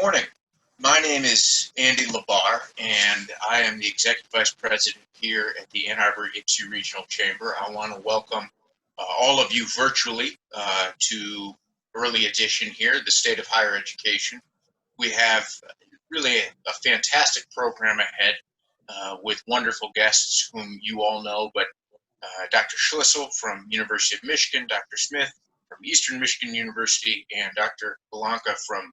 morning. My name is Andy Labar, and I am the Executive Vice President here at the Ann Arbor Ypsi Regional Chamber. I want to welcome all of you virtually to early edition here, the State of Higher Education. We have really a fantastic program ahead with wonderful guests whom you all know, but Dr. Schlissel from University of Michigan, Dr. Smith from Eastern Michigan University, and Dr. Bellanca from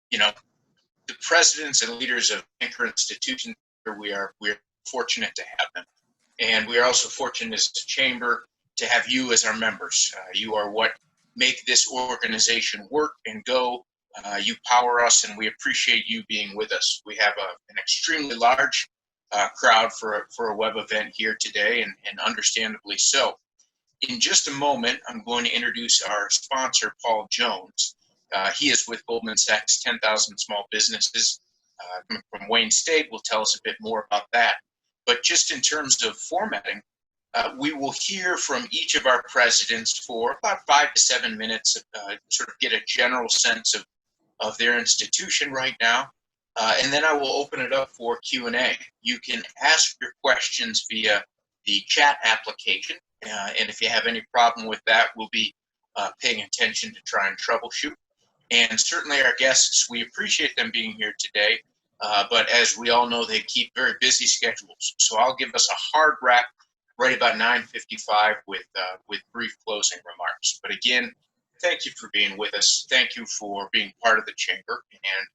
the presidents and leaders of anchor institutions. We're fortunate to have them. And we are also fortunate as a chamber to have you as our members. You are what make this organization work and go. You power us, and we appreciate you being with us. We have an extremely large crowd for a web event here today, and understandably so. In just a moment, I'm going to introduce our sponsor, Paul Jones. He is with Goldman Sachs 10,000 Small Businesses from Wayne State. Will tell us a bit more about that. But just in terms of formatting, we will hear from each of our presidents for about 5 to 7 minutes, sort of get a general sense of their institution right now. And then I will open it up for Q&A. You can ask your questions via the chat application. And if you have any problem with that, we'll be paying attention to try and troubleshoot. And certainly our guests, we appreciate them being here today, but as we all know, they keep very busy schedules. So I'll give us a hard wrap right about 9:55 with brief closing remarks. But again, thank you for being with us. Thank you for being part of the chamber. And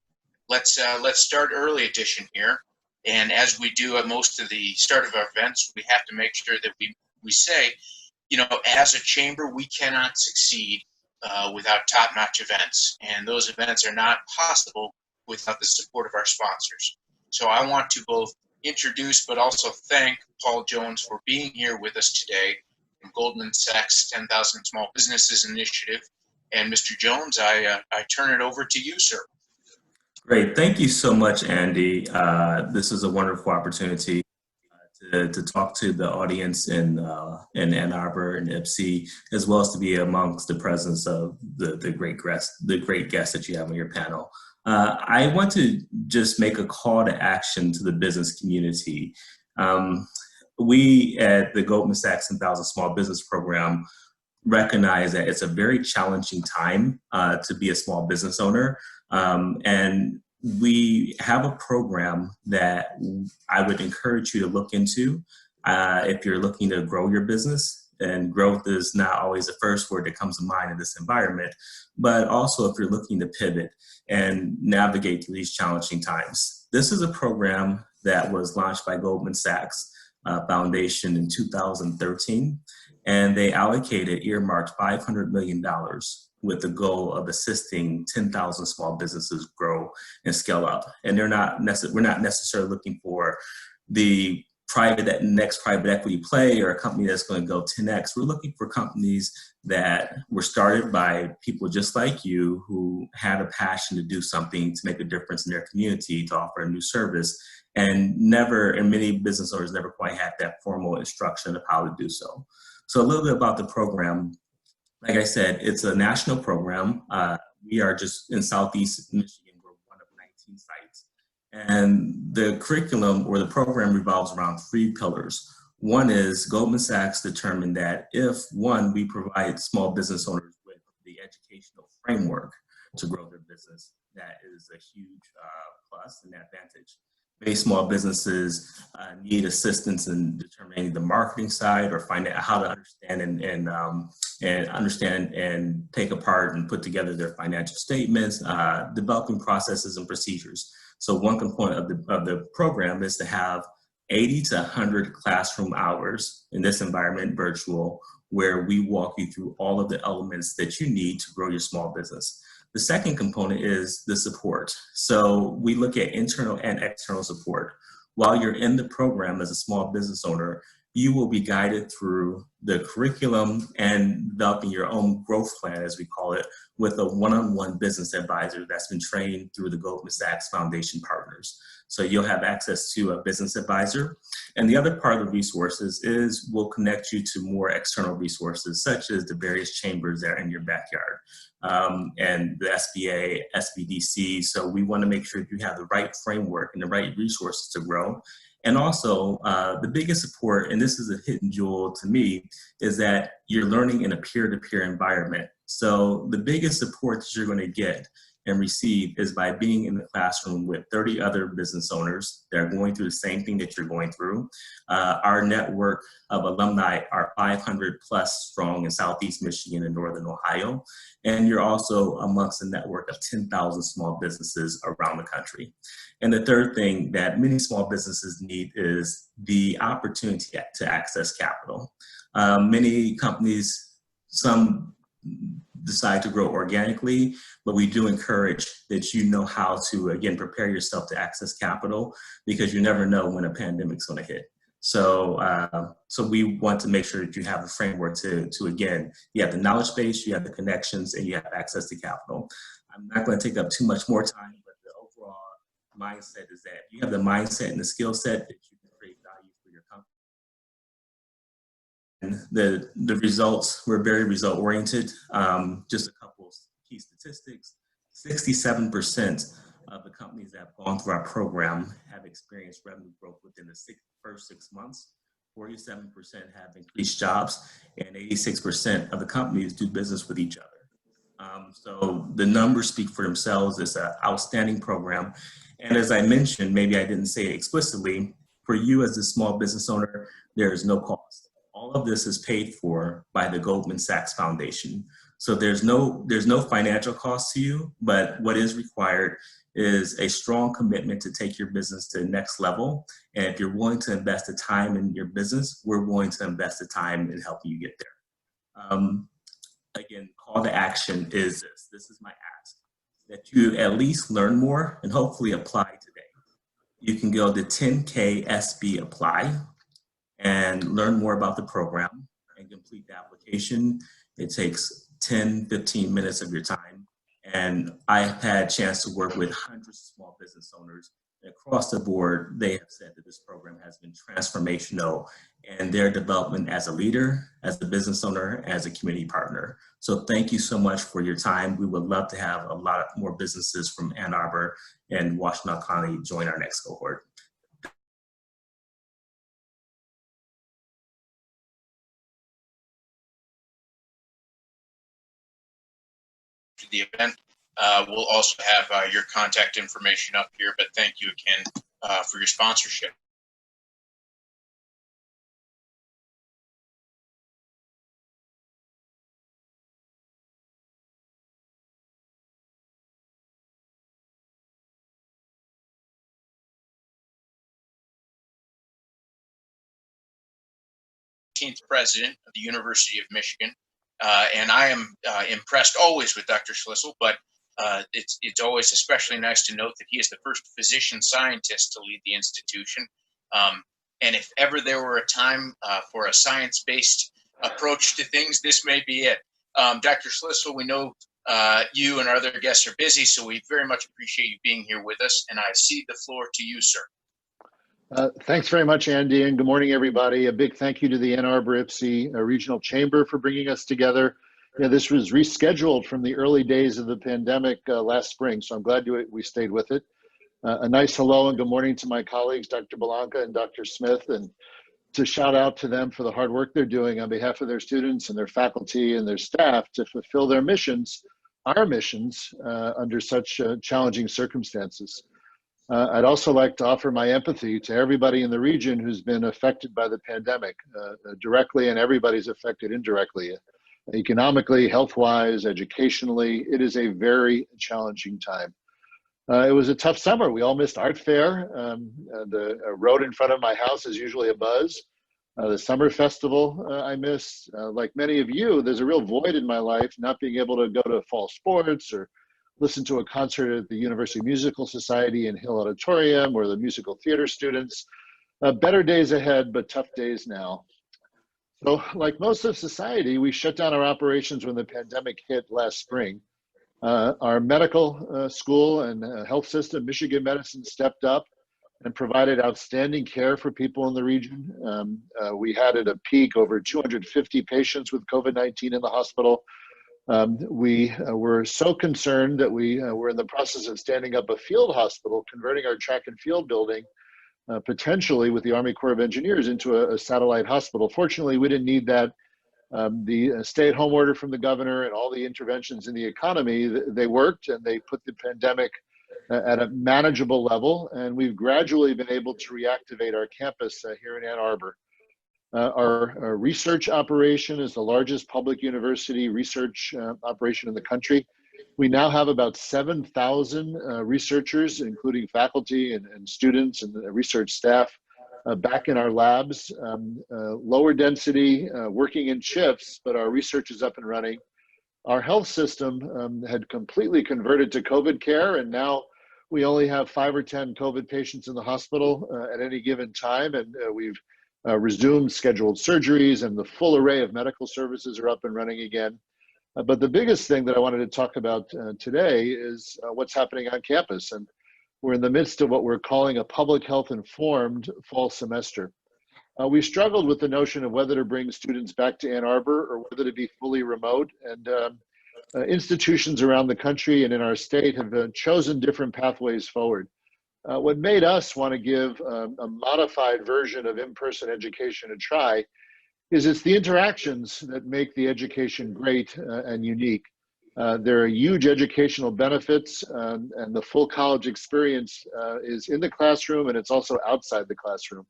let's start early edition here. And as we do at most of the start of our events, we have to make sure that we say, as a chamber, we cannot succeed without top-notch events, and those events are not possible without the support of our sponsors. So I want to both introduce but also thank Paul Jones for being here with us today from Goldman Sachs 10,000 Small Businesses Initiative. And Mr. Jones, I turn it over to you, sir. Great. Thank you so much, Andy. This is a wonderful opportunity to talk to the audience in Ann Arbor and Ypsi, as well as to be amongst the presence of the great guests that you have on your panel. I want to just make a call to action to the business community. We at the Goldman Sachs 10,000 Small Business Program recognize that it's a very challenging time to be a small business owner, and we have a program that I would encourage you to look into if you're looking to grow your business. And growth is not always the first word that comes to mind in this environment, but also if you're looking to pivot and navigate through these challenging times. This is a program that was launched by Goldman Sachs Foundation in 2013, and they earmarked $500 million with the goal of assisting 10,000 small businesses grow and scale up. And we're not necessarily looking for the next private equity play or a company that's going to go 10x. We're looking for companies that were started by people just like you who had a passion to do something to make a difference in their community, to offer a new service, and many business owners never quite had that formal instruction of how to do so. So a little bit about the program. Like I said, it's a national program. We are just in Southeast Michigan. We're one of 19 sites. And the curriculum or the program revolves around 3 pillars. One is Goldman Sachs determined that we provide small business owners with the educational framework to grow their business, that is a huge plus and advantage. Many small businesses need assistance in determining the marketing side or find out how to understand and take apart and put together their financial statements, developing processes and procedures. So one component of the program is to have 80 to 100 classroom hours in this environment, virtual, where we walk you through all of the elements that you need to grow your small business. The second component is the support. So we look at internal and external support. While you're in the program as a small business owner, you will be guided through the curriculum and developing your own growth plan, as we call it, with a one-on-one business advisor that's been trained through the Goldman Sachs Foundation partners. So you'll have access to a business advisor. And the other part of the resources is we'll connect you to more external resources, such as the various chambers that are in your backyard, and the SBA, SBDC. So we want to make sure that you have the right framework and the right resources to grow. And also, the biggest support, and this is a hidden jewel to me, is that you're learning in a peer-to-peer environment. So the biggest support that you're going to get and receive is by being in the classroom with 30 other business owners that are going through the same thing that you're going through. Our network of alumni are 500 plus strong in Southeast Michigan and Northern Ohio. And you're also amongst a network of 10,000 small businesses around the country. And the third thing that many small businesses need is the opportunity to access capital. Many companies, some decide to grow organically, but we do encourage that you know how to, again, prepare yourself to access capital, because you never know when a pandemic's going to hit. So, so we want to make sure that you have a framework to again, you have the knowledge base, you have the connections, and you have access to capital. I'm not going to take up too much more time, but the overall mindset is that you have the mindset and the skill set that you can create value for your company. And the results, we're very result oriented. Just a couple of key statistics: 67% of the companies that have gone through our program have experienced revenue growth within the first 6 months. 47% have increased jobs, and 86% of the companies do business with each other. So the numbers speak for themselves. It's an outstanding program. And as I mentioned, maybe I didn't say it explicitly, for you as a small business owner, there is no cost. All of this is paid for by the Goldman Sachs Foundation. So there's no financial cost to you, but what is required is a strong commitment to take your business to the next level. And if you're willing to invest the time in your business, we're willing to invest the time in helping you get there. Again, call to action is this. This is my ask, that you at least learn more and hopefully apply today. You can go to 10K SB Apply and learn more about the program and complete the application. It takes 10, 15 minutes of your time. And I've had a chance to work with hundreds of small business owners. Across the board, they have said that this program has been transformational in their development as a leader, as a business owner, as a community partner. So thank you so much for your time. We would love to have a lot more businesses from Ann Arbor and Washtenaw County join our next cohort. To the event. We'll also have your contact information up here, but thank you again for your sponsorship. President of the University of Michigan, and I am impressed always with Dr. Schlissel, but it's always especially nice to note that he is the first physician scientist to lead the institution. And if ever there were a time for a science-based approach to things, this may be it. Dr. Schlissel, we know you and our other guests are busy, so we very much appreciate you being here with us, and I cede the floor to you, sir. Thanks very much, Andy, and good morning, everybody. A big thank you to the Ann Arbor IPSI Regional Chamber for bringing us together. This was rescheduled from the early days of the pandemic last spring, so I'm glad we stayed with it. A nice hello and good morning to my colleagues, Dr. Bellanca and Dr. Smith, and to shout out to them for the hard work they're doing on behalf of their students and their faculty and their staff to fulfill their missions, our missions, under such challenging circumstances. I'd also like to offer my empathy to everybody in the region who's been affected by the pandemic directly, and everybody's affected indirectly. Economically, health-wise, educationally, it is a very challenging time. It was a tough summer. We all missed art fair. The road in front of my house is usually a buzz. The summer festival I miss. Like many of you, there's a real void in my life not being able to go to fall sports or listen to a concert at the University Musical Society in Hill Auditorium or the musical theater students. Better days ahead, but tough days now. So like most of society, we shut down our operations when the pandemic hit last spring. Our medical school and health system, Michigan Medicine, stepped up and provided outstanding care for people in the region. We had at a peak over 250 patients with COVID-19 in the hospital. We were so concerned that we were in the process of standing up a field hospital, converting our track and field building, potentially with the Army Corps of Engineers, into a satellite hospital. Fortunately, we didn't need that. The stay-at-home order from the governor and all the interventions in the economy, they worked, and they put the pandemic at a manageable level, and we've gradually been able to reactivate our campus here in Ann Arbor. Our research operation is the largest public university research operation in the country. We now have about 7,000 researchers, including faculty and students and research staff, back in our labs, lower density, working in shifts, but our research is up and running. Our health system had completely converted to COVID care, and now we only have 5 or 10 COVID patients in the hospital at any given time, and we've resumed scheduled surgeries, and the full array of medical services are up and running again. But the biggest thing that I wanted to talk about today is what's happening on campus. And we're in the midst of what we're calling a public health informed fall semester. We struggled with the notion of whether to bring students back to Ann Arbor or whether to be fully remote. And institutions around the country and in our state have chosen different pathways forward. What made us want to give a modified version of in-person education a try is it's the interactions that make the education great and unique. There are huge educational benefits, and the full college experience is in the classroom, and it's also outside the classroom.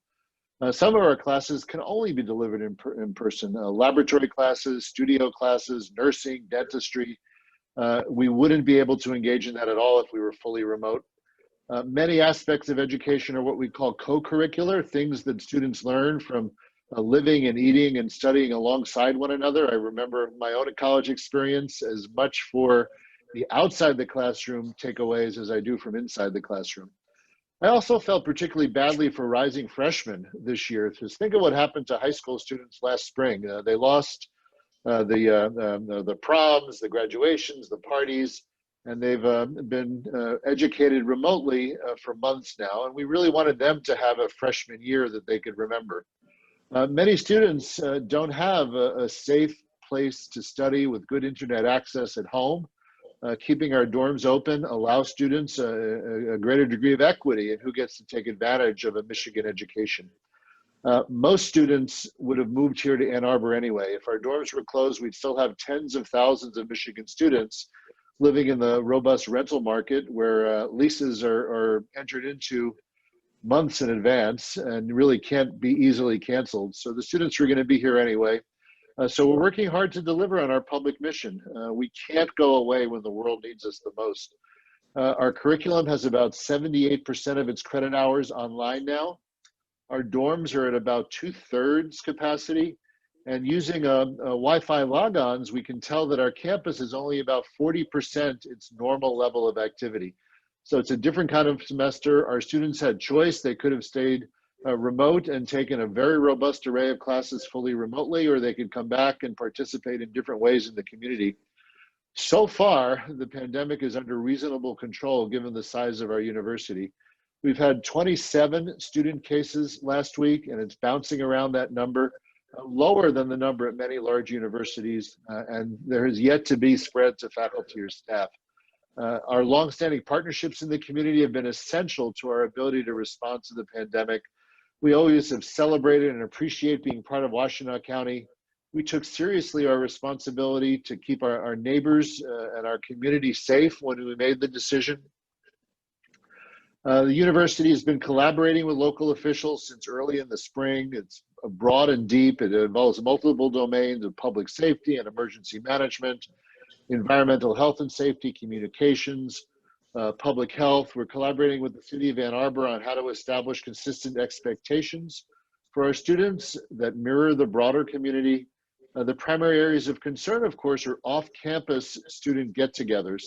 Some of our classes can only be delivered in person. Laboratory classes, studio classes, nursing, dentistry. We wouldn't be able to engage in that at all if we were fully remote. Many aspects of education are what we call co-curricular, things that students learn from living and eating and studying alongside one another. I remember my own college experience as much for the outside the classroom takeaways as I do from inside the classroom. I also felt particularly badly for rising freshmen this year. Just think of what happened to high school students last spring. They lost the proms, the graduations, the parties, and they've been educated remotely for months now. And we really wanted them to have a freshman year that they could remember. Many students don't have a safe place to study with good internet access at home. Keeping our dorms open allows students a greater degree of equity in who gets to take advantage of a Michigan education. Most students would have moved here to Ann Arbor anyway. If our dorms were closed, we'd still have tens of thousands of Michigan students living in the robust rental market where leases are entered into months in advance and really can't be easily canceled. So the students are going to be here anyway. So we're working hard to deliver on our public mission. We can't go away when the world needs us the most. Our curriculum has about 78% of its credit hours online now. Our dorms are at about 2/3 capacity. And using Wi-Fi logons, we can tell that our campus is only about 40% its normal level of activity. So it's a different kind of semester. Our students had choice. They could have stayed remote and taken a very robust array of classes fully remotely, or they could come back and participate in different ways in the community. So far, the pandemic is under reasonable control given the size of our university. We've had 27 student cases last week, and it's bouncing around that number, lower than the number at many large universities, and there has yet to be spread to faculty or staff. Our longstanding partnerships in the community have been essential to our ability to respond to the pandemic. We always have celebrated and appreciate being part of Washtenaw County. We took seriously our responsibility to keep our neighbors and our community safe when we made the decision. The university has been collaborating with local officials since early in the spring. It's broad and deep. It involves multiple domains of public safety and emergency management, environmental health and safety, communications, public health. We're collaborating with the city of Ann Arbor on how to establish consistent expectations for our students that mirror the broader community. The primary areas of concern, of course, are off-campus student get-togethers.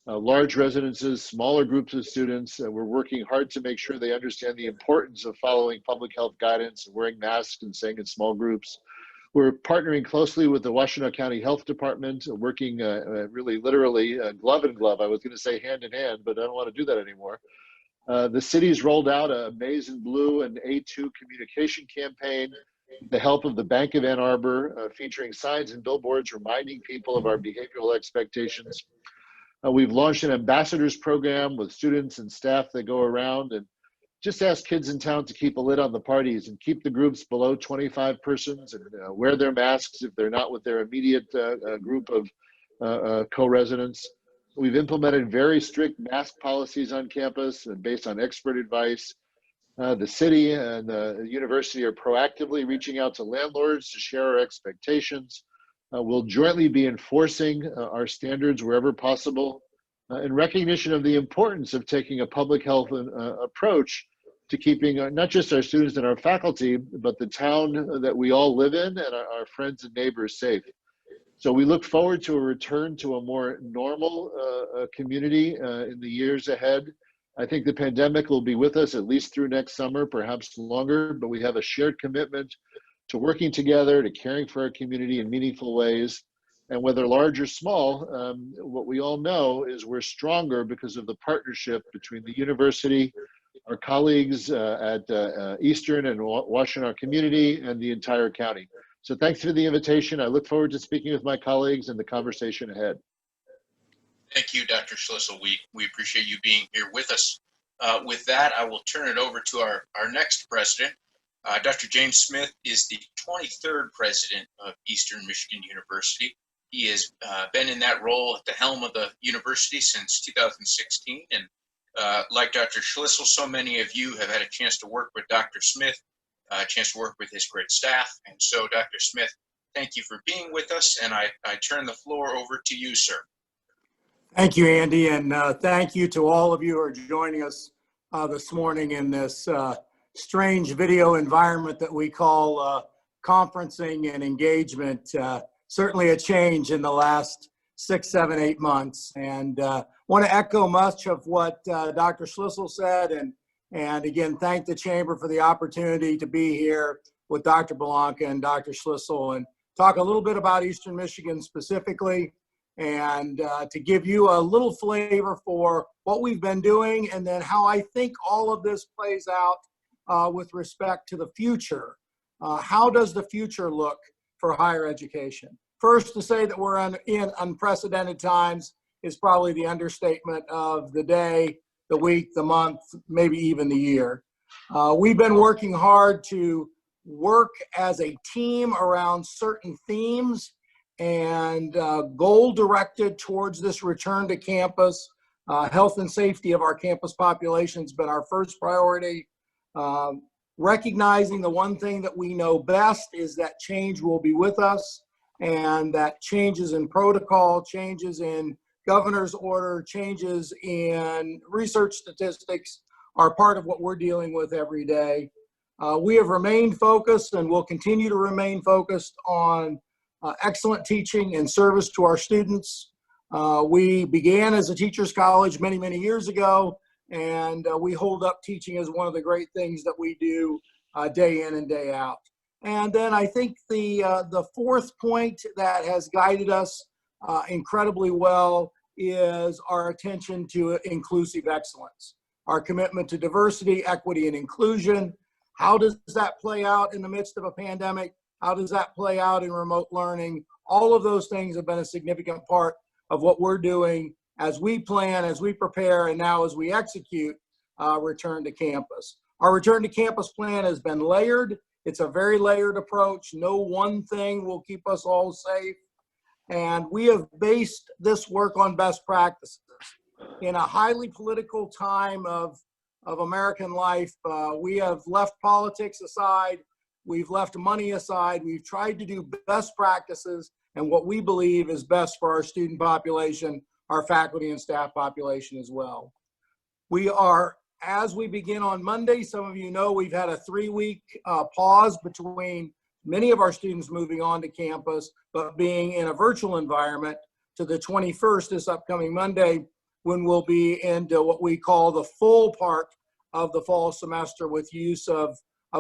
large residences, smaller groups of students. We're working hard to make sure they understand the importance of following public health guidance, wearing masks and staying in small groups. We're partnering closely with the Washtenaw County Health Department, working really literally glove in glove. I was going to say hand in hand, but I don't want to do that anymore. The city's rolled out a Maize and Blue and A2 communication campaign with the help of the Bank of Ann Arbor, featuring signs and billboards reminding people of our behavioral expectations. We've launched an ambassadors program with students and staff that go around and just ask kids in town to keep a lid on the parties and keep the groups below 25 persons and wear their masks if they're not with their immediate group of co-residents. We've implemented very strict mask policies on campus based on expert advice. The city and the university are proactively reaching out to landlords to share our expectations. We'll jointly be enforcing our standards wherever possible in recognition of the importance of taking a public health approach to keeping not just our students and our faculty, but the town that we all live in and our friends and neighbors safe. So we look forward to a return to a more normal community in the years ahead. I think the pandemic will be with us at least through next summer, perhaps longer, but we have a shared commitment to working together, to caring for our community in meaningful ways. And whether large or small, what we all know is we're stronger because of the partnership between the university, our colleagues at Eastern and Washtenaw community, and the entire county. So thanks for the invitation. I look forward to speaking with my colleagues and the conversation ahead. Thank you, Dr. Schlissel. We appreciate you being here with us. With that, I will turn it over to our next president. Dr. James Smith is the 23rd president of Eastern Michigan University. He has been in that role at the helm of the university since 2016. And like Dr. Schlissel, so many of you have had a chance to work with Dr. Smith, a chance to work with his great staff. And so, Dr. Smith, thank you for being with us. And I turn the floor over to you, sir. Thank you, Andy, and thank you to all of you who are joining us this morning in this strange video environment that we call conferencing and engagement. Certainly a change in the last 6, 7, 8 months, and want to echo much of what Dr. Schlissel said, and again thank the Chamber for the opportunity to be here with Dr. Bellanca and Dr. Schlissel and talk a little bit about Eastern Michigan specifically, and to give you a little flavor for what we've been doing and then how I think all of this plays out with respect to the future. How does the future look for higher education? First, to say that we're in unprecedented times is probably the understatement of the day, the week, the month, maybe even the year. We've been working hard to work as a team around certain themes and goal directed towards this return to campus. Health and safety of our campus population has been our first priority. Recognizing the one thing that we know best is that change will be with us, and that changes in protocol, changes in governor's order, changes in research statistics are part of what we're dealing with every day. We have remained focused and will continue to remain focused on excellent teaching and service to our students. We began as a teacher's college many, many years ago, and we hold up teaching as one of the great things that we do day in and day out. And then I think the fourth point that has guided us incredibly well is our attention to inclusive excellence, our commitment to diversity, equity, and inclusion. How does that play out in the midst of a pandemic? How does that play out in remote learning? All of those things have been a significant part of what we're doing as we plan, as we prepare, and now as we execute return to campus. Our return to campus plan has been layered. It's a very layered approach. No one thing will keep us all safe. And we have based this work on best practices. In a highly political time of American life, we have left politics aside. We've left money aside. We've tried to do best practices and what we believe is best for our student population, our faculty and staff population as well. We are, as we begin on Monday, some of you know we've had a 3-week pause between many of our students moving on to campus, but being in a virtual environment to the 21st, this upcoming Monday. when we'll be into what we call the full part of the fall semester with use of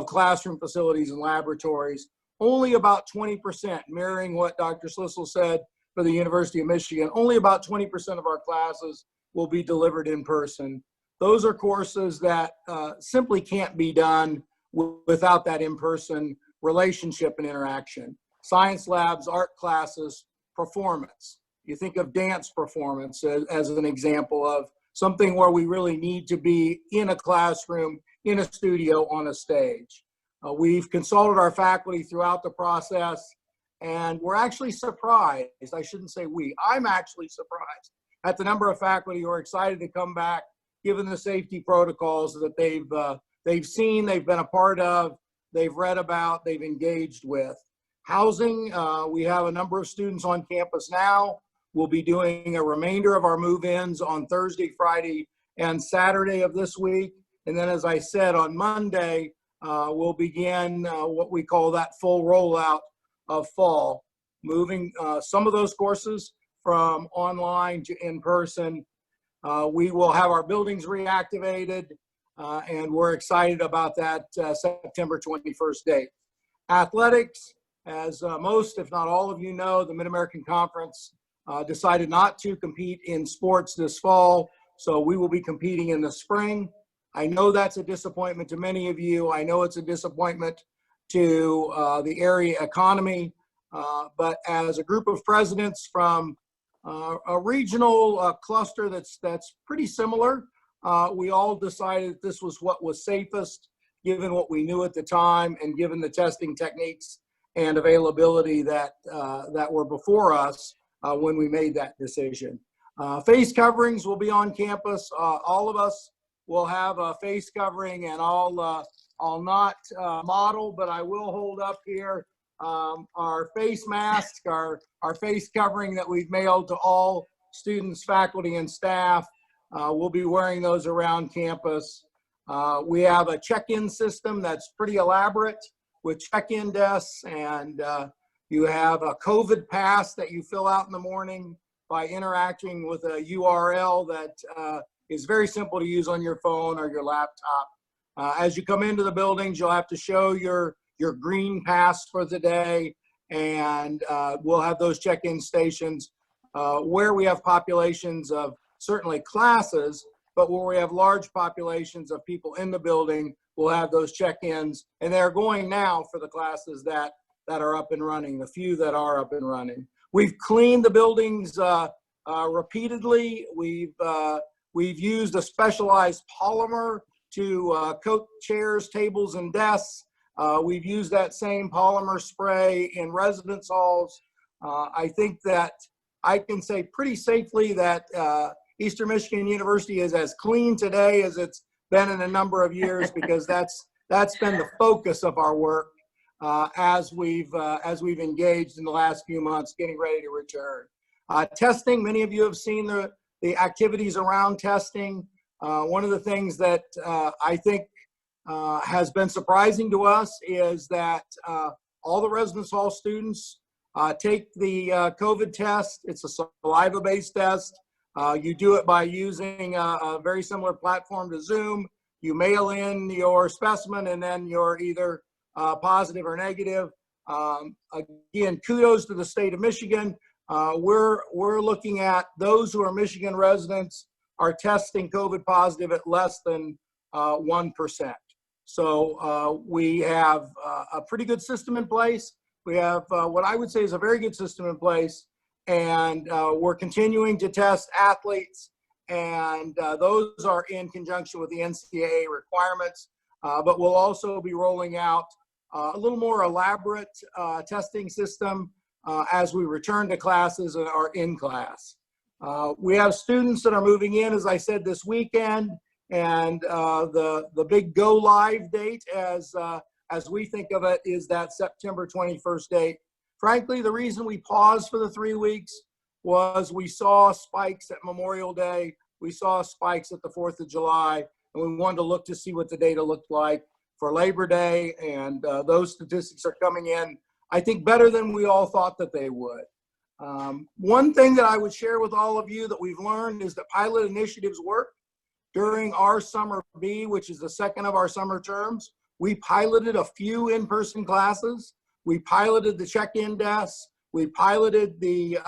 classroom facilities and laboratories. Only about 20%, mirroring what Dr. Schlissel said for the University of Michigan, only about 20% of our classes will be delivered in person. Those are courses that simply can't be done without that in-person relationship and interaction. Science labs, art classes, performance. You think of dance performance as an example of something where we really need to be in a classroom, in a studio, on a stage. We've consulted our faculty throughout the process, and we're actually surprised. I shouldn't say we, I'm actually surprised at the number of faculty who are excited to come back, given the safety protocols that they've seen, they've been a part of, they've read about, they've engaged with. Housing, we have a number of students on campus now. We'll be doing a remainder of our move-ins on Thursday, Friday, and Saturday of this week. And then, as I said, on Monday, we'll begin what we call that full rollout of fall, moving some of those courses from online to in-person. We will have our buildings reactivated, and we're excited about that September 21st date. Athletics, as most, if not all of you know, the Mid-American Conference decided not to compete in sports this fall, so we will be competing in the spring. I know that's a disappointment to many of you. I know it's a disappointment to the area economy, but as a group of presidents from a regional cluster that's pretty similar, we all decided that this was what was safest, given what we knew at the time and given the testing techniques and availability that were before us when we made that decision. Face coverings will be on campus. All of us will have a face covering, and I'll not model, but I will hold up here our face mask, our face covering that we've mailed to all students, faculty, and staff. We'll be wearing those around campus. We have a check-in system that's pretty elaborate with check-in desks, and you have a COVID pass that you fill out in the morning by interacting with a URL that is very simple to use on your phone or your laptop. As you come into the buildings, you'll have to show your green pass for the day, and we'll have those check-in stations where we have populations of certainly classes, but where we have large populations of people in the building, we'll have those check-ins, and they're going now for the classes that are up and running, the few that are up and running. We've cleaned the buildings repeatedly. We've used a specialized polymer to coat chairs, tables, and desks. We've used that same polymer spray in residence halls. I think that I can say pretty safely that Eastern Michigan University is as clean today as it's been in a number of years, because that's been the focus of our work as we've engaged in the last few months getting ready to return. Testing, many of you have seen the activities around testing. One of the things that I think has been surprising to us is that all the residence hall students take the COVID test. It's a saliva-based test. You do it by using a very similar platform to Zoom. You mail in your specimen, and then you're either positive or negative. Again, kudos to the state of Michigan. We're looking at those who are Michigan residents are testing COVID positive at less than 1%. So we have a pretty good system in place. We have what I would say is a very good system in place, and we're continuing to test athletes, and those are in conjunction with the NCAA requirements, but we'll also be rolling out a little more elaborate testing system as we return to classes and are in class. We have students that are moving in, as I said, this weekend, and the big go live date, as we think of it, is that September 21st date. Frankly, the reason we paused for the 3 weeks was we saw spikes at Memorial Day, we saw spikes at the 4th of July, and we wanted to look to see what the data looked like for Labor Day, and those statistics are coming in, I think, better than we all thought that they would. One thing that I would share with all of you that we've learned is that pilot initiatives work. During our summer B, which is the second of our summer terms, we piloted a few in-person classes. We piloted the check-in desks. We piloted the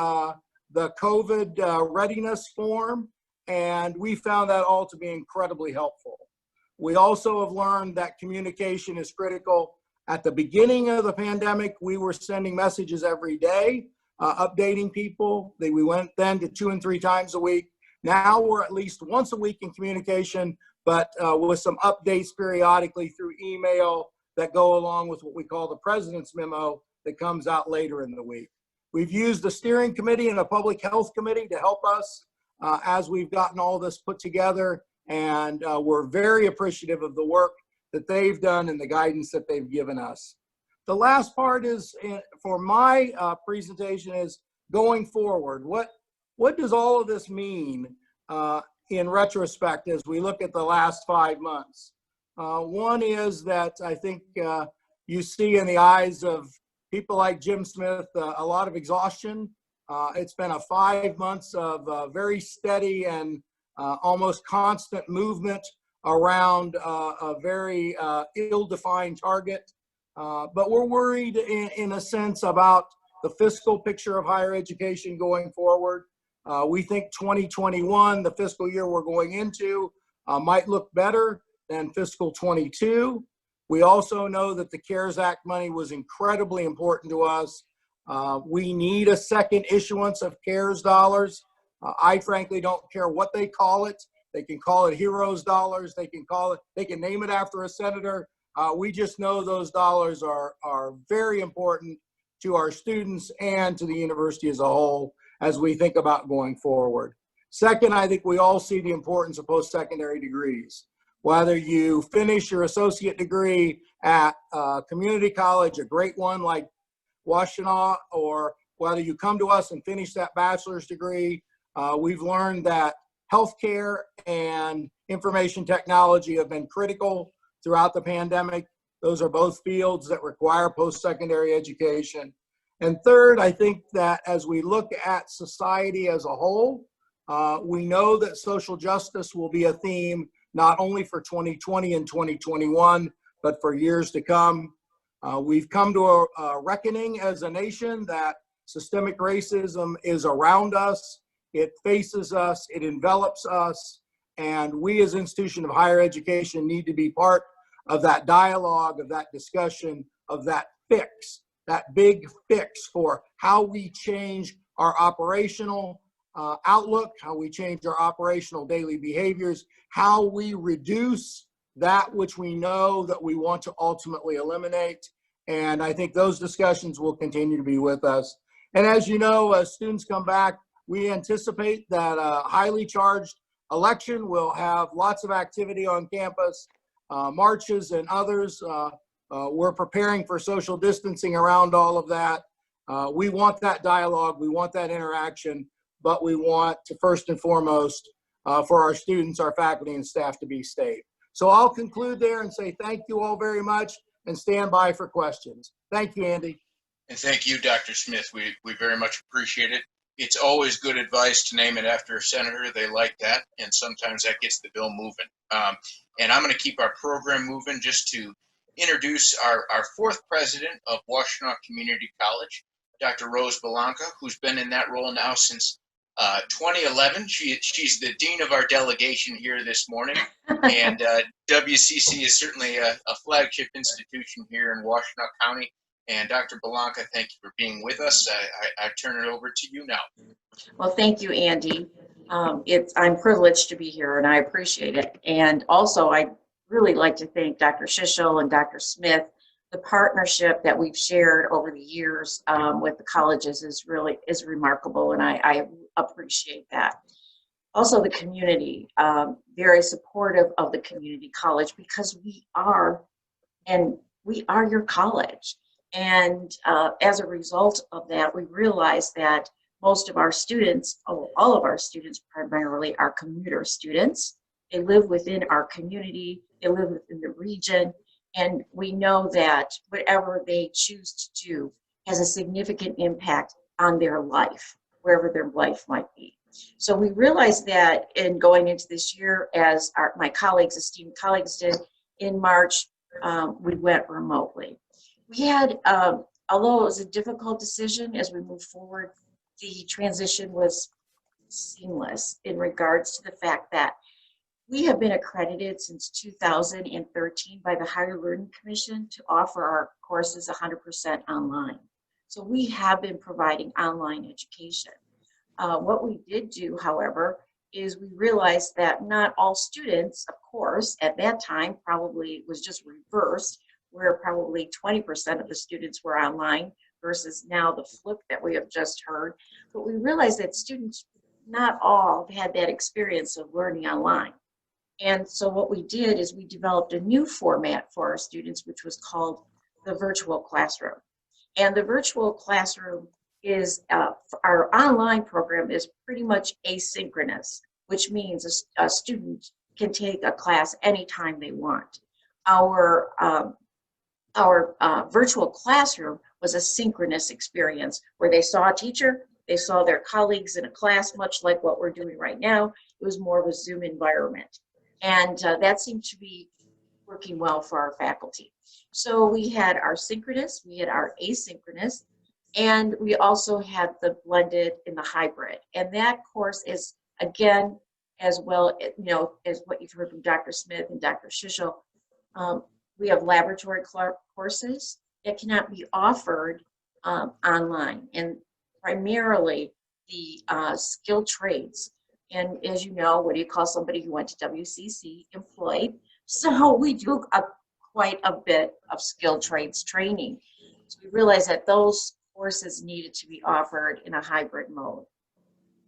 COVID readiness form, and we found that all to be incredibly helpful. We also have learned that communication is critical. At the beginning of the pandemic, we were sending messages every day, updating people. We went then to 2 and 3 times a week. Now we're at least once a week in communication, but with some updates periodically through email that go along with what we call the president's memo that comes out later in the week. We've used the steering committee and a public health committee to help us as we've gotten all this put together, and we're very appreciative of the work that they've done and the guidance that they've given us. The last part is for my presentation is going forward. What does all of this mean in retrospect as we look at the last 5 months? One is that I think you see in the eyes of people like Jim Smith a lot of exhaustion. It's been a 5 months of very steady and almost constant movement around a very ill-defined target. But we're worried in a sense about the fiscal picture of higher education going forward. We think 2021, the fiscal year we're going into, might look better than fiscal 22. We also know that the CARES Act money was incredibly important to us. We need a second issuance of CARES dollars. I frankly don't care what they call it. They can call it Heroes dollars. They can name it after a senator. We just know those dollars are very important to our students and to the university as a whole as we think about going forward. Second, I think we all see the importance of post-secondary degrees. Whether you finish your associate degree at a community college, a great one like Washtenaw, or whether you come to us and finish that bachelor's degree, we've learned that healthcare and information technology have been critical throughout the pandemic. Those are both fields that require post-secondary education. And third, I think that as we look at society as a whole, we know that social justice will be a theme not only for 2020 and 2021, but for years to come. We've come to a reckoning as a nation that systemic racism is around us, it faces us, it envelops us, and we as an institution of higher education need to be part of that dialogue, of that discussion, of that fix, that big fix for how we change our operational outlook, how we change our operational daily behaviors, how we reduce that which we know that we want to ultimately eliminate. And I think those discussions will continue to be with us. And as you know, as students come back, we anticipate that a highly charged election will have lots of activity on campus, marches and others. We're preparing for social distancing around all of that. We want that dialogue, we want that interaction, but we want to first and foremost for our students, our faculty and staff to be safe. So I'll conclude there and say thank you all very much and stand by for questions. Thank you, Andy. And thank you, Dr. Smith. We very much appreciate it. It's always good advice to name it after a senator. They like that, and sometimes that gets the bill moving. And I'm going to keep our program moving just to introduce our fourth president of Washtenaw Community College, Dr. Rose Bellanca, who's been in that role now since 2011. She's the dean of our delegation here this morning, and WCC is certainly a flagship institution here in Washtenaw County. And Dr. Bellanca, thank you for being with us. I turn it over to you now. Well, thank you, Andy. I'm privileged to be here, and I appreciate it. And also, I'd really like to thank Dr. Schlissel and Dr. Smith. The partnership that we've shared over the years with the colleges is remarkable, and I appreciate that. Also, the community, very supportive of the community college because we are your college. And as a result of that, we realized that most of our students, all of our students primarily, are commuter students. They live within our community, they live within the region, and we know that whatever they choose to do has a significant impact on their life, wherever their life might be. So we realized that in going into this year, as my colleagues, esteemed colleagues did in March, we went remotely. We had, although it was a difficult decision as we moved forward, the transition was seamless in regards to the fact that we have been accredited since 2013 by the Higher Learning Commission to offer our courses 100% online. So we have been providing online education. What we did do, however, is we realized that not all students, of course, at that time probably was just reversed, where probably 20% of the students were online versus now the flip that we have just heard. But we realized that students, not all, had that experience of learning online. And so what we did is we developed a new format for our students, which was called the virtual classroom. And the virtual classroom is, our online program is pretty much asynchronous, which means a student can take a class anytime they want. Our virtual classroom was a synchronous experience where they saw a teacher, they saw their colleagues in a class, much like what we're doing right now. It was more of a Zoom environment. And that seemed to be working well for our faculty. So we had our synchronous, we had our asynchronous, and we also had the blended and the hybrid. And that course is, again, as well, as what you've heard from Dr. Smith and Dr. Schlissel, we have laboratory courses that cannot be offered online, and primarily the skilled trades. And as you know, what do you call somebody who went to WCC? Employed. So we do quite a bit of skilled trades training. So we realized that those courses needed to be offered in a hybrid mode.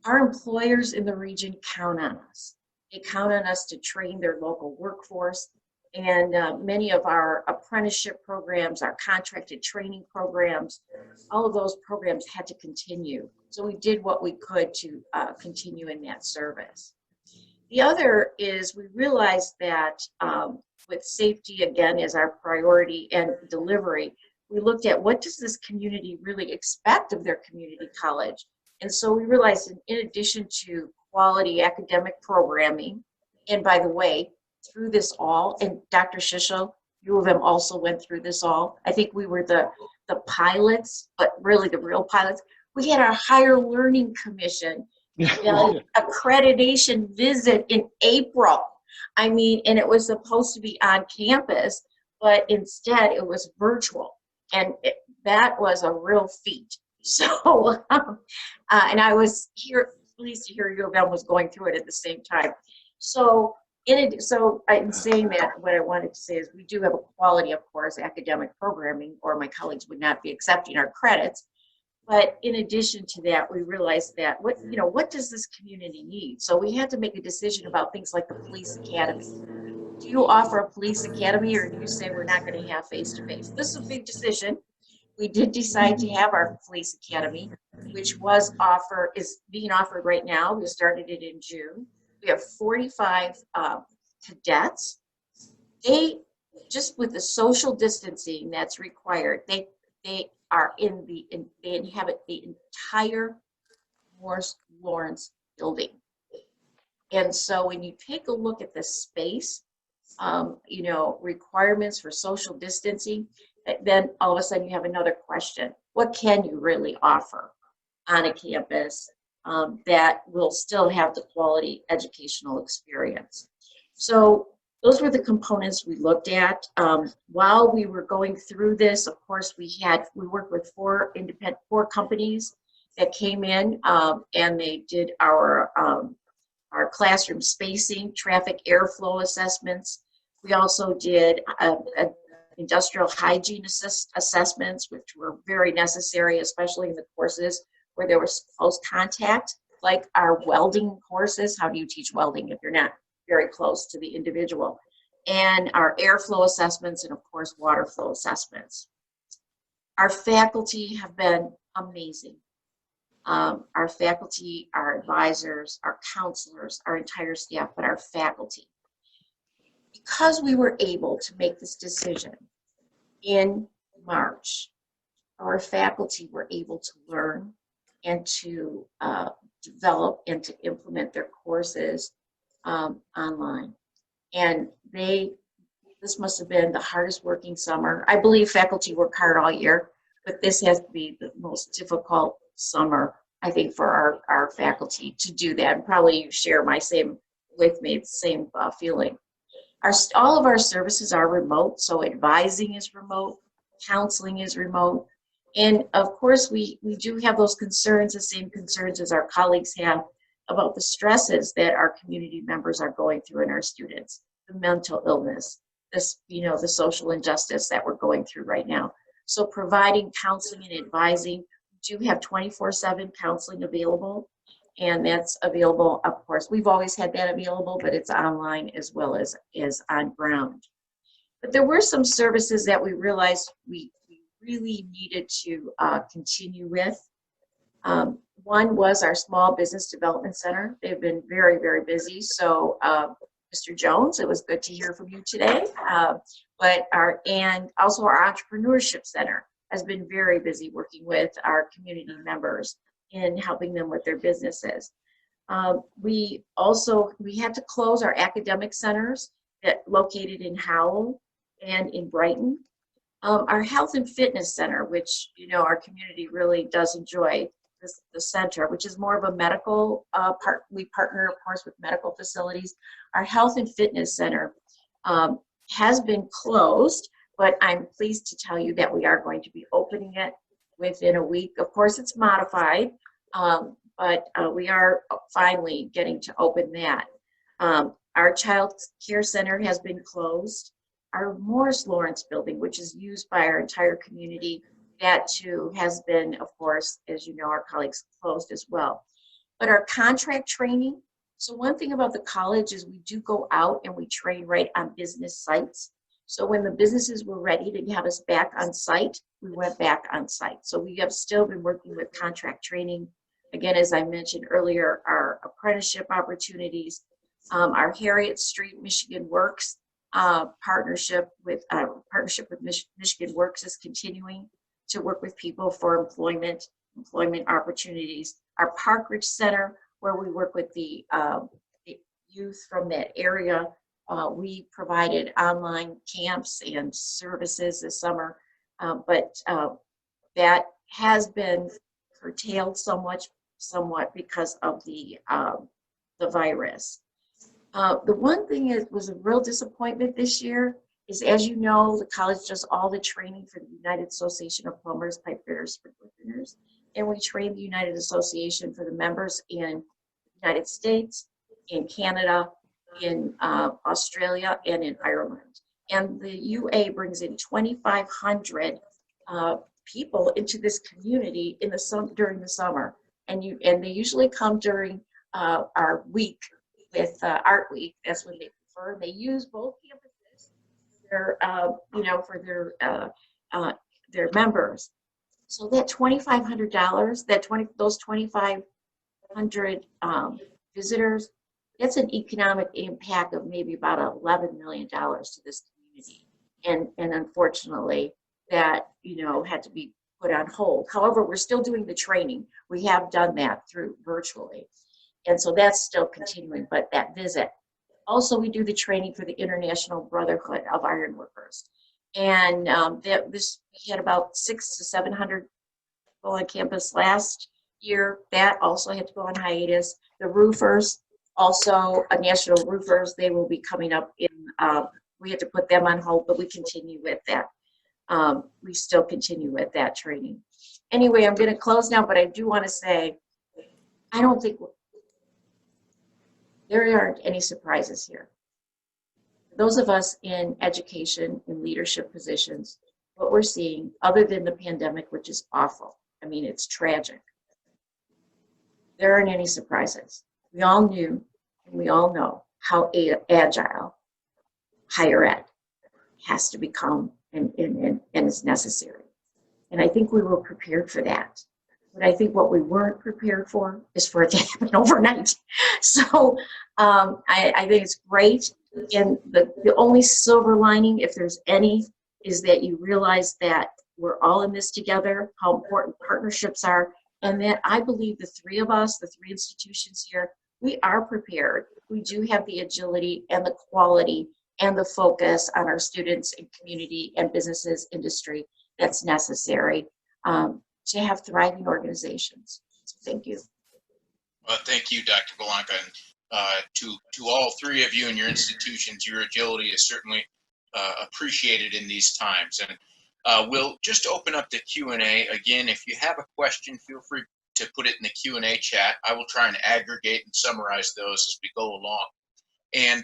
Our employers in the region count on us. They count on us to train their local workforce, and many of our apprenticeship programs, our contracted training programs, all of those programs had to continue. So we did what we could to continue in that service. The other is we realized that with safety, again, as our priority and delivery, we looked at what does this community really expect of their community college. And so we realized in addition to quality academic programming, and by the way, through this all, and Dr. Schlissel, you of them also went through this all. I think we were the pilots, but really the real pilots. We had our Higher Learning Commission accreditation visit in April. I mean, and it was supposed to be on campus, but instead it was virtual. And that was a real feat. So, and I was pleased to hear U of M was going through it at the same time. So, in saying that, what I wanted to say is we do have a quality, of course, academic programming, or my colleagues would not be accepting our credits. But in addition to that, we realized that what does this community need? So we had to make a decision about things like the police academy. Do you offer a police academy, or do you say we're not going to have face-to-face? This is a big decision. We did decide to have our police academy, which is being offered right now. We started it in June. We have 45 cadets. They, just with the social distancing that's required, they inhabit the entire Morris Lawrence building. And so when you take a look at the space, requirements for social distancing, then all of a sudden you have another question. What can you really offer on a campus that will still have the quality educational experience? So those were the components we looked at. While we were going through this, of course, we worked with four companies that came in, and they did our classroom spacing, traffic airflow assessments. We also did industrial hygiene assessments, which were very necessary, especially in the courses where there was close contact, like our welding courses. How do you teach welding if you're not very close to the individual? And our airflow assessments, and of course, water flow assessments. Our faculty have been amazing. Our faculty, our advisors, our counselors, our entire staff, but our faculty. Because we were able to make this decision in March, our faculty were able to learn, and to develop and to implement their courses online. And this must have been the hardest working summer. I believe faculty work hard all year, but this has to be the most difficult summer, I think, for our faculty to do that. And probably you share with me, the same feeling. All of our services are remote, so advising is remote, counseling is remote. And of course, we do have those concerns, the same concerns as our colleagues have about the stresses that our community members are going through and our students, the mental illness, the social injustice that we're going through right now. So providing counseling and advising, we do have 24/7 counseling available, and that's available, of course. We've always had that available, but it's online as well as on ground. But there were some services that we realized we really needed to continue with. One was our Small Business Development Center. They've been very, very busy. So Mr. Jones, it was good to hear from you today. And also our Entrepreneurship Center has been very busy working with our community members in helping them with their businesses. We had to close our academic centers that located in Howell and in Brighton. Our Health and Fitness Center, which our community really does enjoy, the center, which is more of a medical part. We partner, of course, with medical facilities. Our Health and Fitness Center has been closed, but I'm pleased to tell you that we are going to be opening it within a week. Of course, it's modified, but we are finally getting to open that. Our Child Care Center has been closed. Our Morris Lawrence building, which is used by our entire community, that too has been, of course, as you know, our colleagues, closed as well. But our contract training, so one thing about the college is we do go out and we train right on business sites. So when the businesses were ready to have us back on site, we went back on site. So we have still been working with contract training. Again, as I mentioned earlier, our apprenticeship opportunities, our Harriet Street Michigan Works partnership with Michigan Works is continuing to work with people for employment opportunities. Our Park Ridge Center, where we work with the youth from that area, we provided online camps and services this summer, but that has been curtailed somewhat because of the virus. The one thing that was a real disappointment this year is, as you know, the college does all the training for the United Association of Plumbers, Pipe Fitters, Sprinkler Fitters, and we train the United Association for the members in the United States, in Canada, in Australia, and in Ireland. And the UA brings in 2,500 people into this community during the summer, and they usually come during our week with Art Week. That's when they prefer. They use both campuses for their members. So that $2,500, those 2,500 visitors, that's an economic impact of maybe about $11 million to this community. And unfortunately, that had to be put on hold. However, we're still doing the training. We have done that through virtually. And so that's still continuing, but that visit. Also, we do the training for the International Brotherhood of Ironworkers. And we had about 600 to 700 people on campus last year. That also had to go on hiatus. The roofers, also national roofers, they will be coming up we had to put them on hold, but we continue with that. We still continue with that training. Anyway, I'm going to close now, but I do want to say, I don't think there aren't any surprises here. Those of us in education, in leadership positions, what we're seeing, other than the pandemic, which is awful, I mean, it's tragic, there aren't any surprises. We all knew and we all know how agile higher ed has to become and is necessary. And I think we were prepared for that. But I think what we weren't prepared for is for it to happen overnight. So I think it's great. And the only silver lining, if there's any, is that you realize that we're all in this together, how important partnerships are, And that I believe the three of us, the three institutions here, we are prepared. We do have the agility and the quality and the focus on our students and community and businesses, industry that's necessary to have thriving organizations. So thank you. Thank you, Dr. Bellanca. And to all three of you and your institutions, your agility is certainly appreciated in these times. And we'll just open up the Q&A. Again, if you have a question, feel free to put it in the Q&A chat. I will try and aggregate and summarize those as we go along. And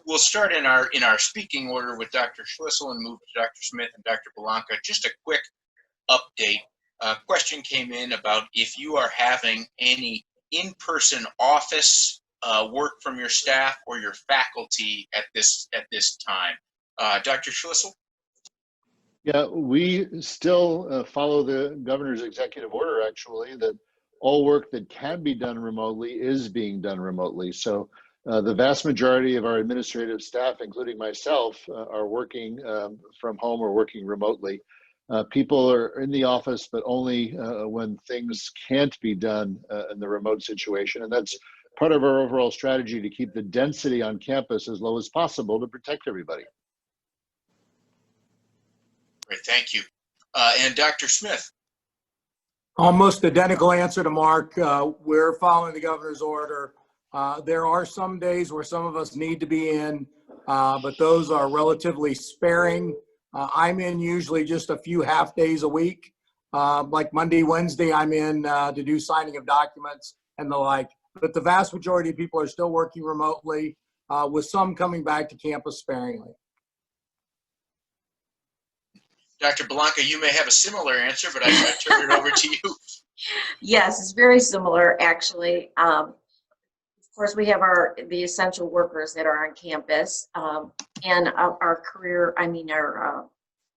we'll start in our speaking order with Dr. Schlissel and move to Dr. Smith and Dr. Bellanca. Just a quick update. A question came in about if you are having any in-person office work from your staff or your faculty at this time. Dr. Schlissel? Yeah, we still follow the governor's executive order, actually, that all work that can be done remotely is being done remotely. So the vast majority of our administrative staff, including myself, are working from home or working remotely. People are in the office, but only when things can't be done in the remote situation. And that's part of our overall strategy to keep the density on campus as low as possible to protect everybody. Great, thank you. And Dr. Smith? Almost identical answer to Mark. We're following the governor's order. There are some days where some of us need to be in, but those are relatively sparing. I'm in usually just a few half days a week. Like Monday, Wednesday, I'm in to do signing of documents and the like. But the vast majority of people are still working remotely, with some coming back to campus sparingly. Dr. Bellanca, you may have a similar answer, but I turn it over to you. Yes, it's very similar, actually. Of course, we have the essential workers that are on campus, and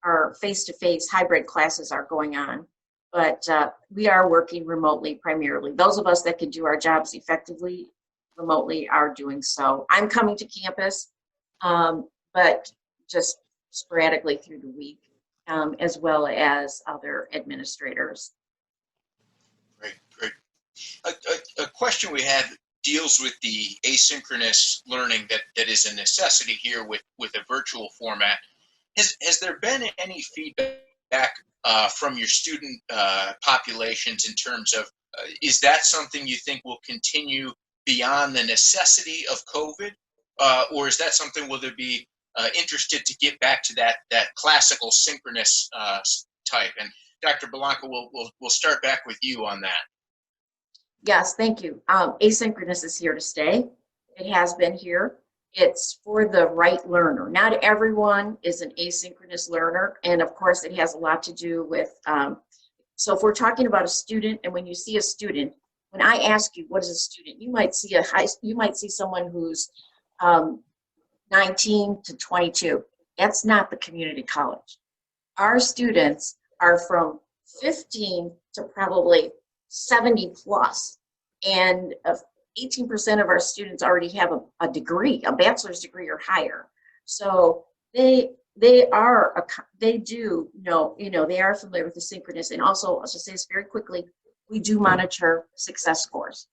our face-to-face hybrid classes are going on, but we are working remotely primarily. Those of us that can do our jobs effectively remotely are doing so. I'm coming to campus, but just sporadically through the week, as well as other administrators. Great. A question we had deals with the asynchronous learning that is a necessity here with a virtual format. Has there been any feedback from your student populations in terms of, is that something you think will continue beyond the necessity of COVID? Or is that something, will there be interested to get back to that classical synchronous type? And Dr. Bellanca, we'll start back with you on that. Yes, thank you. Asynchronous is here to stay. It has been here. It's for the right learner. Not everyone is an asynchronous learner. And of course, it has a lot to do with, so if we're talking about a student, and when you see a student, when I ask you, what is a student? You might see someone who's 19 to 22. That's not the community college. Our students are from 15 to probably 70 plus, and 18% of our students already have a degree, a bachelor's degree or higher. So they do know, they are familiar with the synchronous. And also, I'll just say this very quickly, we do monitor success scores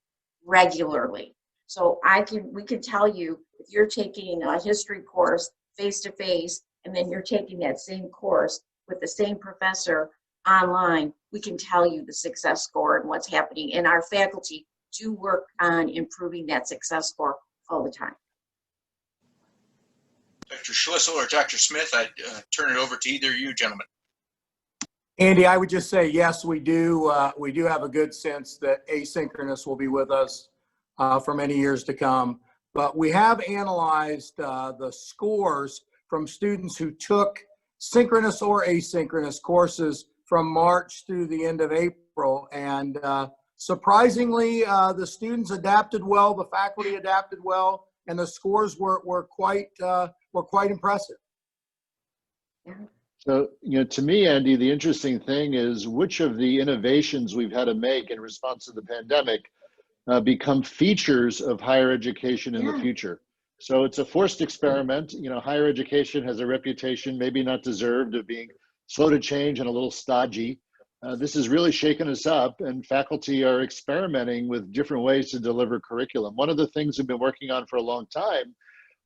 regularly. So we can tell you if you're taking a history course face-to-face, and then you're taking that same course with the same professor online, we can tell you the success score and what's happening. And our faculty do work on improving that success score all the time. Dr. Schlissel or Dr. Smith, I turn it over to either of you gentlemen. Andy, I would just say, yes, we do. We do have a good sense that asynchronous will be with us for many years to come. But we have analyzed the scores from students who took synchronous or asynchronous courses from March through the end of April. And surprisingly, the students adapted well, the faculty adapted well, and the scores were quite impressive. So, to me, Andy, the interesting thing is which of the innovations we've had to make in response to the pandemic become features of higher education in the future. So it's a forced experiment. Higher education has a reputation, maybe not deserved, of being slow to change and a little stodgy. this has really shaken us up, and faculty are experimenting with different ways to deliver curriculum. One of the things we've been working on for a long time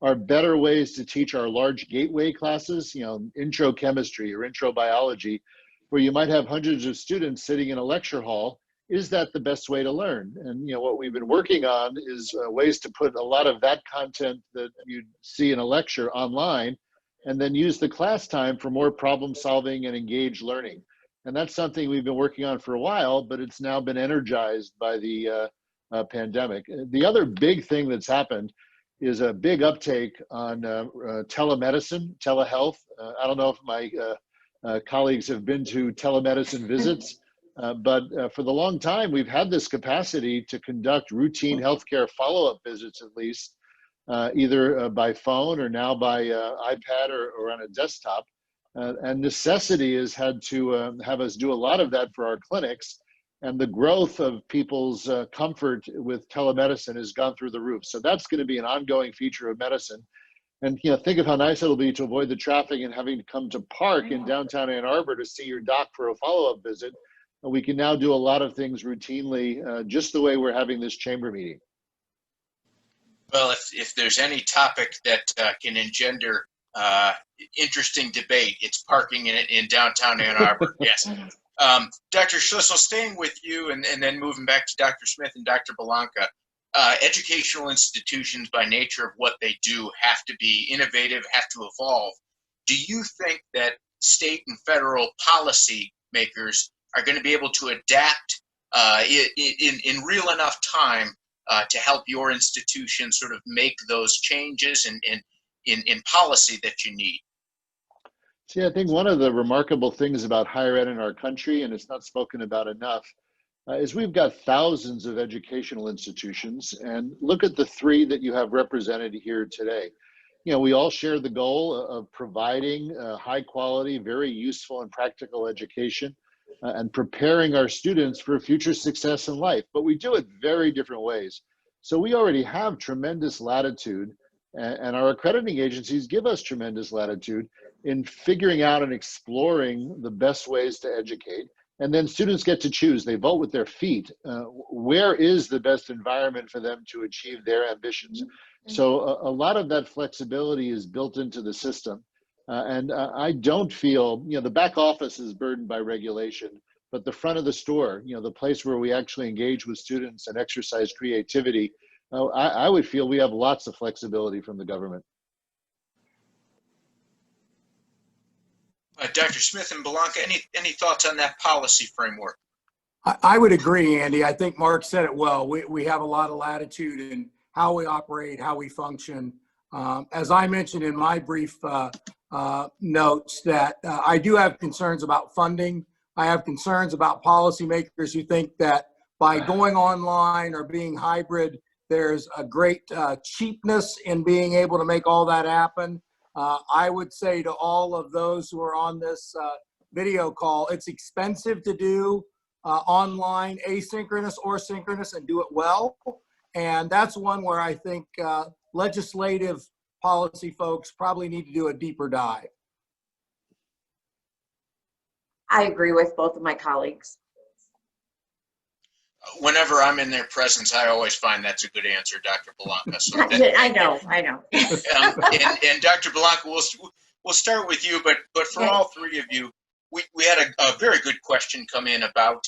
are better ways to teach our large gateway classes, intro chemistry or intro biology, where you might have hundreds of students sitting in a lecture hall. Is that the best way to learn? And what we've been working on is ways to put a lot of that content that you see in a lecture online, and then use the class time for more problem solving and engaged learning. And that's something we've been working on for a while, but it's now been energized by the pandemic. The other big thing that's happened is a big uptake on telemedicine, telehealth. I don't know if my colleagues have been to telemedicine visits, but for the long time, we've had this capacity to conduct routine healthcare follow-up visits, at least, either by phone or now by iPad or on a desktop. And necessity has had to have us do a lot of that for our clinics. And the growth of people's comfort with telemedicine has gone through the roof. So that's going to be an ongoing feature of medicine. And think of how nice it'll be to avoid the traffic and having to come to park in downtown Ann Arbor to see your doc for a follow-up visit. And we can now do a lot of things routinely, just the way we're having this chamber meeting. Well, if there's any topic that can engender interesting debate, it's parking in downtown Ann Arbor. Yes. Dr. Schlissel, staying with you and then moving back to Dr. Smith and Dr. Bellanca, educational institutions by nature of what they do have to be innovative, have to evolve. Do you think that state and federal policy makers are going to be able to adapt in real enough time to help your institution sort of make those changes in policy that you need? See, I think one of the remarkable things about higher ed in our country, and it's not spoken about enough, is we've got thousands of educational institutions, and look at the three that you have represented here today. We all share the goal of providing high quality, very useful and practical education and preparing our students for future success in life, but we do it very different ways. So we already have tremendous latitude, and our accrediting agencies give us tremendous latitude in figuring out and exploring the best ways to educate. And then students get to choose. They vote with their feet. Where is the best environment for them to achieve their ambitions? So a lot of that flexibility is built into the system. And I don't feel, the back office is burdened by regulation, but the front of the store, the place where we actually engage with students and exercise creativity, I would feel we have lots of flexibility from the government. Dr. Smith and Bellanca, any thoughts on that policy framework? I would agree, Andy. I think Mark said it well. We have a lot of latitude in how we operate, how we function. As I mentioned in my brief notes, that I do have concerns about funding. I have concerns about policymakers who think that by going online or being hybrid, there's a great cheapness in being able to make all that happen. I would say to all of those who are on this video call, it's expensive to do online, asynchronous or synchronous, and do it well. And that's one where I think legislative policy folks probably need to do a deeper dive. I agree with both of my colleagues. Whenever I'm in their presence, I always find that's a good answer, Dr. Bellanca. So I know. And Dr. Bellanca, we'll start with you, but for all three of you, we had a very good question come in about,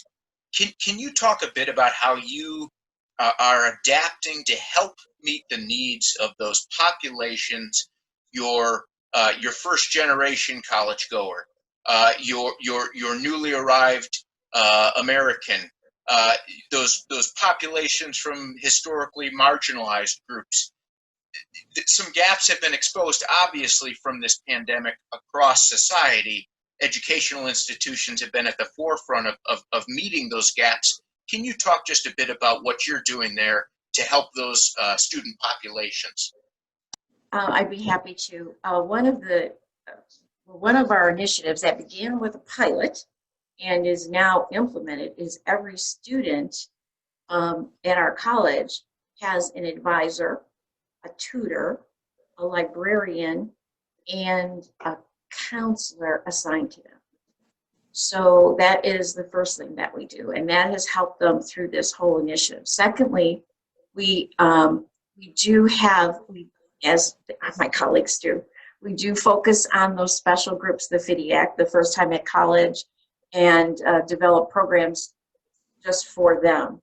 can you talk a bit about how you are adapting to help meet the needs of those populations, your first generation college goer, your newly arrived American, those populations from historically marginalized groups. Some gaps have been exposed, obviously, from this pandemic across society. Educational institutions have been at the forefront of meeting those gaps. Can you talk just a bit about what you're doing there to help those student populations? I'd be happy to. One of our initiatives that began with a pilot and is now implemented is every student at our college has an advisor, a tutor, a librarian, and a counselor assigned to them. So that is the first thing that we do, and that has helped them through this whole initiative. Secondly, we do have, as my colleagues do, we do focus on those special groups, the FIDIAC, the first time at college, and develop programs just for them.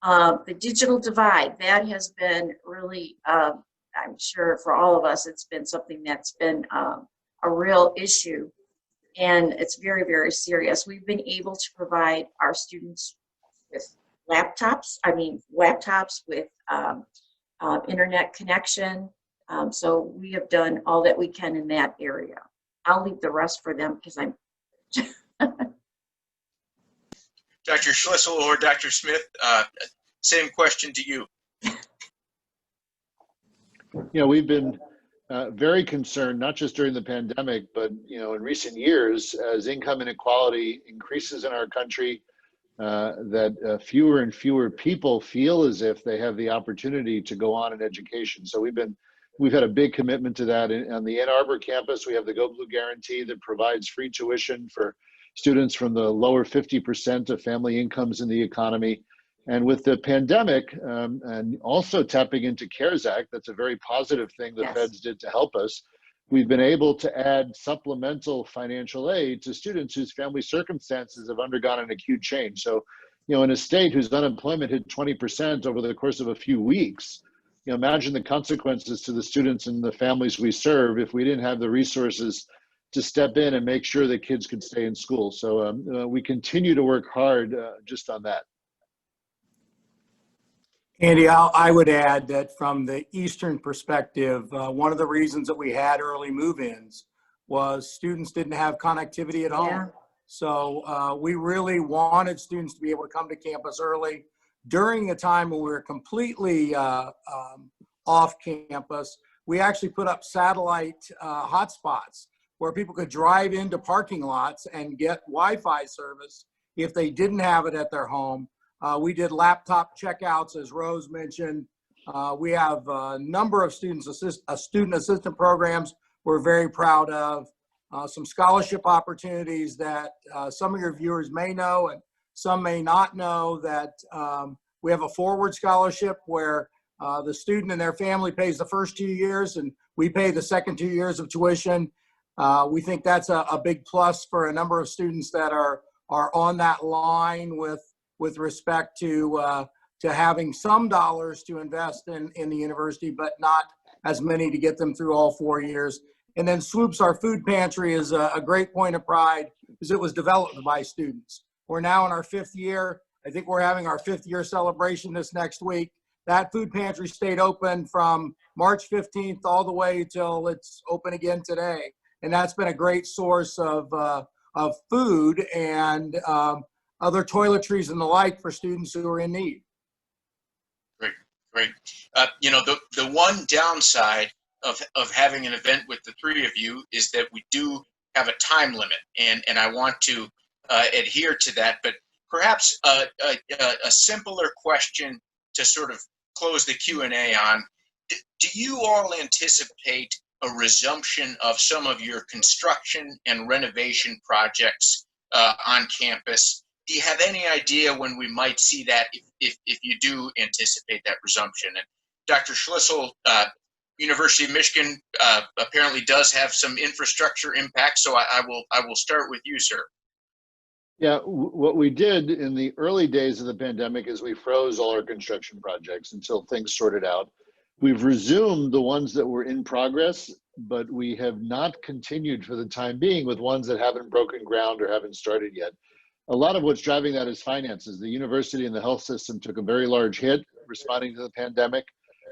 The digital divide, that has been really, I'm sure for all of us, it's been something that's been a real issue. And it's very, very serious. We've been able to provide our students with laptops with internet connection. So we have done all that we can in that area. I'll leave the rest for them because I'm. Dr. Schlissel or Dr. Smith, same question to you. We've been very concerned, not just during the pandemic, but in recent years, as income inequality increases in our country, that fewer and fewer people feel as if they have the opportunity to go on in education. So we've had a big commitment to that. On the Ann Arbor campus, we have the Go Blue Guarantee that provides free tuition for students from the lower 50% of family incomes in the economy. And with the pandemic, and also tapping into CARES Act, that's a very positive thing the feds did to help us. We've been able to add supplemental financial aid to students whose family circumstances have undergone an acute change. So, in a state whose unemployment hit 20% over the course of a few weeks, imagine the consequences to the students and the families we serve if we didn't have the resources to step in and make sure that kids could stay in school. So we continue to work hard just on that. Andy, I would add that from the Eastern perspective, one of the reasons that we had early move-ins was students didn't have connectivity at home. Yeah. So we really wanted students to be able to come to campus early. During a time when we were completely off campus, we actually put up satellite hotspots where people could drive into parking lots and get Wi-Fi service if they didn't have it at their home. We did laptop checkouts, as Rose mentioned. We have a number of student assistant programs we're very proud of. Some scholarship opportunities that some of your viewers may know and some may not know, that we have a forward scholarship where the student and their family pays the first 2 years and we pay the second 2 years of tuition. We think that's a big plus for a number of students that are on that line with respect to having some dollars to invest in the university, but not as many to get them through all 4 years. And then Swoops, our food pantry, is a great point of pride because it was developed by students. We're now in our 5th year. I think we're having our 5th year celebration this next week. That food pantry stayed open from March 15th all the way till it's open again today. And that's been a great source of food and other toiletries and the like for students who are in need. Great. The one downside of having an event with the three of you is that we do have a time limit, and I want to adhere to that. But perhaps a simpler question to sort of close the Q&A on: do you all anticipate a resumption of some of your construction and renovation projects on campus? Do you have any idea when we might see that, if you do anticipate that resumption? And Dr. Schlissel, University of Michigan apparently does have some infrastructure impact, so I will start with you, sir. Yeah, what we did in the early days of the pandemic is we froze all our construction projects until things sorted out. We've resumed the ones that were in progress, but we have not continued for the time being with ones that haven't broken ground or haven't started yet. A lot of what's driving that is finances. The university and the health system took a very large hit responding to the pandemic.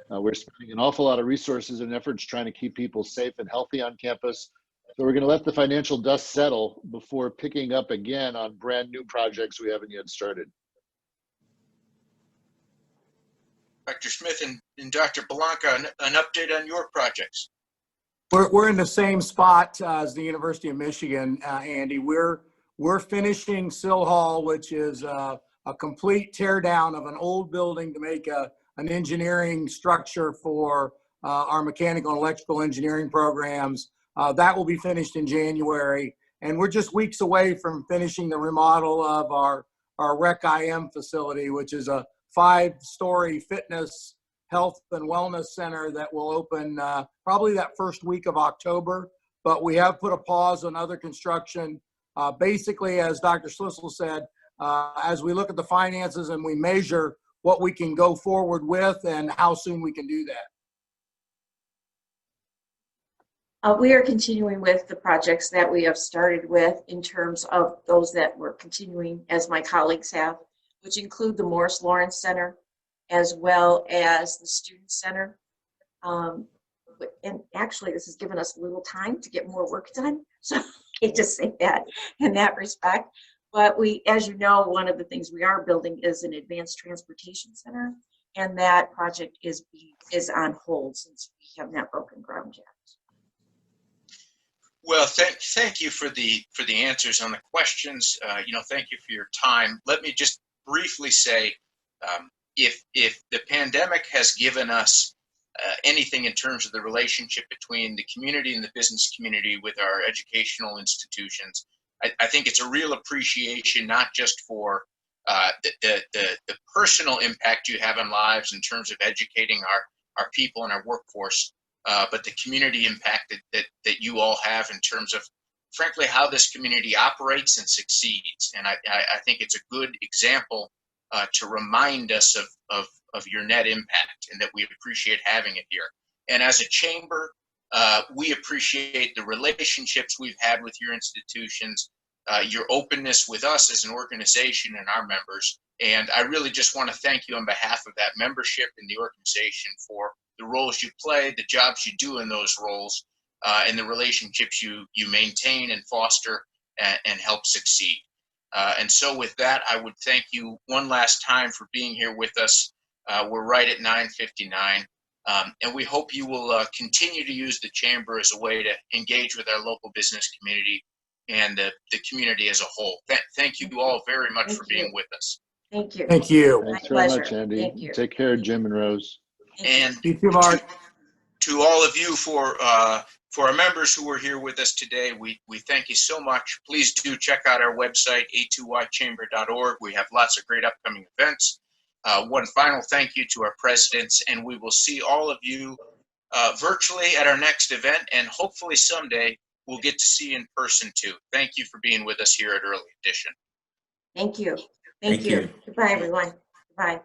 We're spending an awful lot of resources and efforts trying to keep people safe and healthy on campus. So we're going to let the financial dust settle before picking up again on brand new projects we haven't yet started. Dr. Smith and Dr. Bellanca, an update on your projects. We're in the same spot as the University of Michigan, Andy. We're finishing Sill Hall, which is a complete tear down of an old building to make an engineering structure for our mechanical and electrical engineering programs. That will be finished in January. And we're just weeks away from finishing the remodel of our Rec IM facility, which is a 5-story fitness, health, and wellness center that will open probably that first week of October. But we have put a pause on other construction. Basically, as Dr. Schlissel said, as we look at the finances and we measure what we can go forward with and how soon we can do that. We are continuing with the projects that we have started with in terms of those that we're continuing, as my colleagues have, which include the Morris Lawrence Center, as well as the Student Center. And actually, this has given us a little time to get more work done. So I hate to say that in that respect. But we, as you know, one of the things we are building is an advanced transportation center. And that project is on hold since we have not broken ground yet. Well, thank you for the answers on the questions. Thank you for your time. Let me just briefly say, if the pandemic has given us anything in terms of the relationship between the community and the business community with our educational institutions, I think it's a real appreciation, not just for the personal impact you have on lives in terms of educating our people and our workforce, but the community impact that you all have in terms of, frankly, how this community operates and succeeds. And I think it's a good example to remind us of your net impact, and that we appreciate having it here. And as a chamber, we appreciate the relationships we've had with your institutions, your openness with us as an organization and our members. And I really just want to thank you on behalf of that membership and the organization for the roles you play, the jobs you do in those roles, and the relationships you maintain and foster and help succeed. And so with that, I would thank you one last time for being here with us. We're right at 9:59, and we hope you will continue to use the chamber as a way to engage with our local business community and the community as a whole. Thank you all very much for being with us. Thank you. Thank you. Thanks My very pleasure. much, Andy. Thank you. Take care, Jim and Rose. And Thank you, Mark. to all of you, for our members who are here with us today, we thank you so much. Please do check out our website, a2ychamber.org. We have lots of great upcoming events. One final thank you to our presidents, and we will see all of you virtually at our next event, and hopefully someday we'll get to see you in person too. Thank you for being with us here at Early Edition. Thank you. Thank you. Goodbye, everyone. Goodbye.